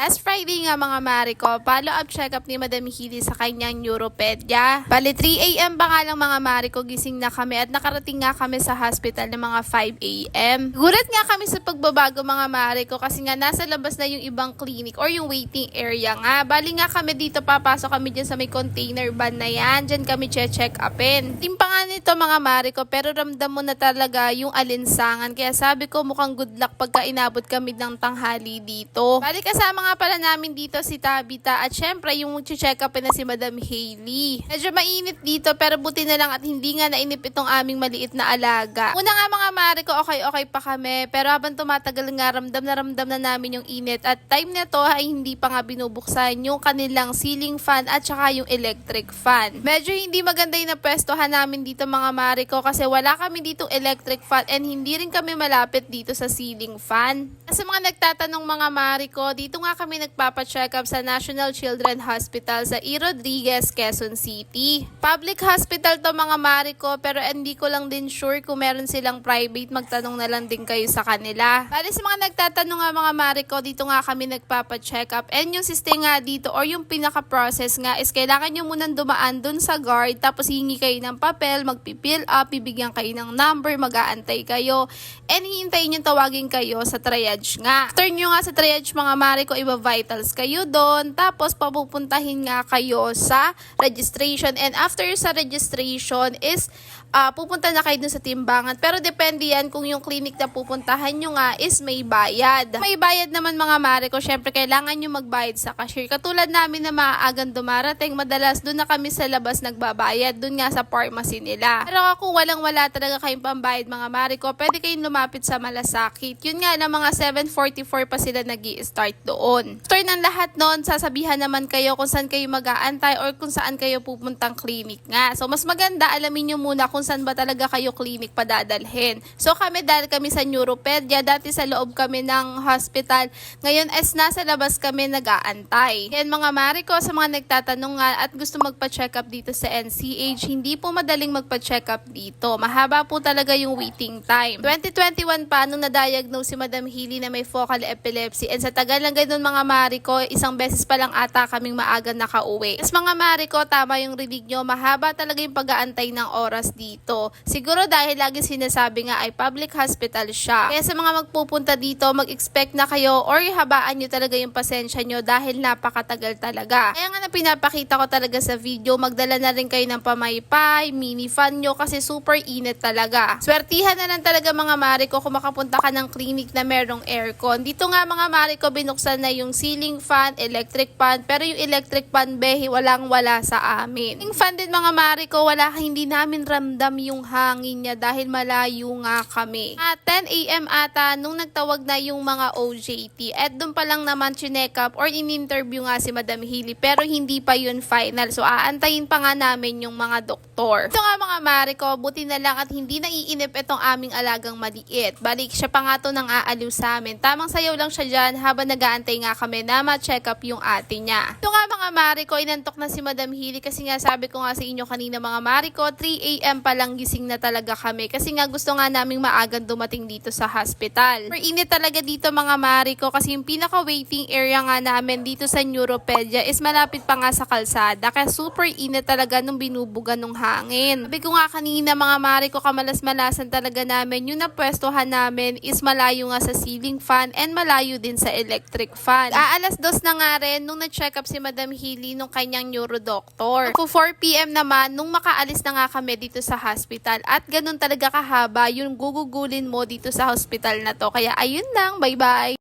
Last Friday nga mga Mariko, follow-up check-up ni Madam Hilly sa kanyang neuropedia. Bali 3 AM pa nga lang mga Mariko, gising na kami at nakarating nga kami sa hospital ng mga 5 AM. Gulat nga kami sa pagbabago mga Mariko kasi nga nasa labas na yung ibang clinic or yung waiting area nga. Bali nga kami dito, papasok kami dyan sa may container van na yan. Dyan kami check upin. Timpa nga nito mga Mariko, pero ramdam mo na talaga yung alinsangan. Kaya sabi ko mukhang good luck pagka inabot kami ng tanghali dito. Bali kasama nga pala namin dito si Tabita at syempre yung check upin na si Madam Hailey. Medyo mainit dito pero buti na lang at hindi nga nainip itong aming maliit na alaga. Una nga mga Mariko, okay pa kami, pero habang tumatagal nga ramdam na namin yung init at time na to ay hindi pa nga binubuksan yung kanilang ceiling fan at saka yung electric fan. Medyo hindi maganda yung napwestohan namin dito mga Mariko kasi wala kami ditong electric fan and hindi rin kami malapit dito sa ceiling fan. Sa mga nagtatanong mga Mariko, dito nga kami nagpapacheck up sa National Children's Hospital sa E. Rodriguez, Quezon City. Public hospital to mga Mariko, pero hindi ko lang din sure kung meron silang private, magtanong na lang din kayo sa kanila. Bali sa mga nagtatanong nga mga Mariko, dito nga kami nagpapacheck up and yung system nga dito or yung pinaka-process nga is kailangan nyo munang dumaan dun sa guard tapos hingi kayo ng papel, magpipill up, bibigyan kayo ng number, mag-aantay kayo and hihintayin yung tawagin kayo sa triage nga. After nyo nga sa triage mga Mariko, iba-vitals kayo doon tapos papupuntahin nga kayo sa registration and after sa registration is pupunta na kayo dun sa timbangan. Pero depende yan kung yung clinic na pupuntahan nyo nga is may bayad. May bayad naman mga Mariko, syempre kailangan nyo magbayad sa cashier. Katulad namin na maagang dumarating, madalas dun na kami sa labas nagbabayad, dun nga sa pharmacy nila. Pero kung walang-wala talaga kayong pambayad mga Mariko, pwede kayong lumapit sa Malasakit. Yun nga na mga 7:44 pa sila nag-i-start doon. After ng lahat noon, sasabihan naman kayo kung saan kayo mag-aantay or kung saan kayo pupuntang clinic nga. So mas maganda alamin nyo muna kung saan ba talaga kayo clinic padadalhin. So kami dahil kami sa neuropedia, dati sa loob kami ng hospital, ngayon as nasa labas kami nag-aantay. Yan mga Mariko, sa mga nagtatanong nga at gusto magpa-check up dito sa NCH, hindi po madaling magpa-check up dito. Mahaba po talaga yung waiting time. 2021 pa nung na-diagnose si Madam Hilly na may focal epilepsy and sa tagal lang ganun mga Mariko, isang beses pa lang ata kaming maaga nakauwi. As mga Mariko, tama yung rinig nyo, mahaba talaga yung pag-aantay ng oras dito. Siguro dahil lagi sinasabi nga ay public hospital siya. Kaya sa mga magpupunta dito, mag-expect na kayo or habaan nyo talaga yung pasensya nyo dahil napakatagal talaga. Kaya nga na pinapakita ko talaga sa video, magdala na rin kayo ng pamaypay, mini fan nyo kasi super init talaga. Swertihan na lang talaga mga Mariko kung makapunta ka ng clinic na merong aircon. Dito nga mga Mariko, binuksan na yung ceiling fan, electric fan, pero yung electric fan behi walang-wala sa amin. Yung fan din mga Mariko, hindi namin ramdam yung hangin niya dahil malayo nga kami. At 10 AM ata nung nagtawag na yung mga OJT at doon pa lang naman chinek up or in-interview nga si Madam Hilly pero hindi pa yun final. So aantayin pa nga namin yung mga doktor. Ito nga mga Mariko, buti na lang at hindi naiinip itong aming alagang maliit. Balik siya pa nga to nang aaliw sa amin. Tamang sayaw lang siya dyan habang nag-aantay nga kami na ma-check up yung ate niya. Ito nga mga Mariko, inantok na si Madam Hilly kasi nga sabi ko nga sa inyo kanina mga Mariko, 3 AM pa lang gising na talaga kami kasi nga gusto nga naming maagang dumating dito sa hospital. Pero init talaga dito mga Mariko kasi yung pinaka-waiting area nga namin dito sa neuropedia is malapit pa nga sa kalsada kaya super init talaga nung binubuga ng hangin. Sabi ko nga kanina mga Mariko, kamalas-malasan talaga namin yung napwestohan namin is malayo nga sa ceiling fan and malayo din sa electric fan. Alas 2 na nga rin nung na-check up si Madam Hilly nung kanyang neurodoctor. 4 PM naman nung makaalis na nga kami dito sa hospital at ganun talaga kahaba yung gugugulin mo dito sa hospital na to. Kaya ayun lang, bye-bye!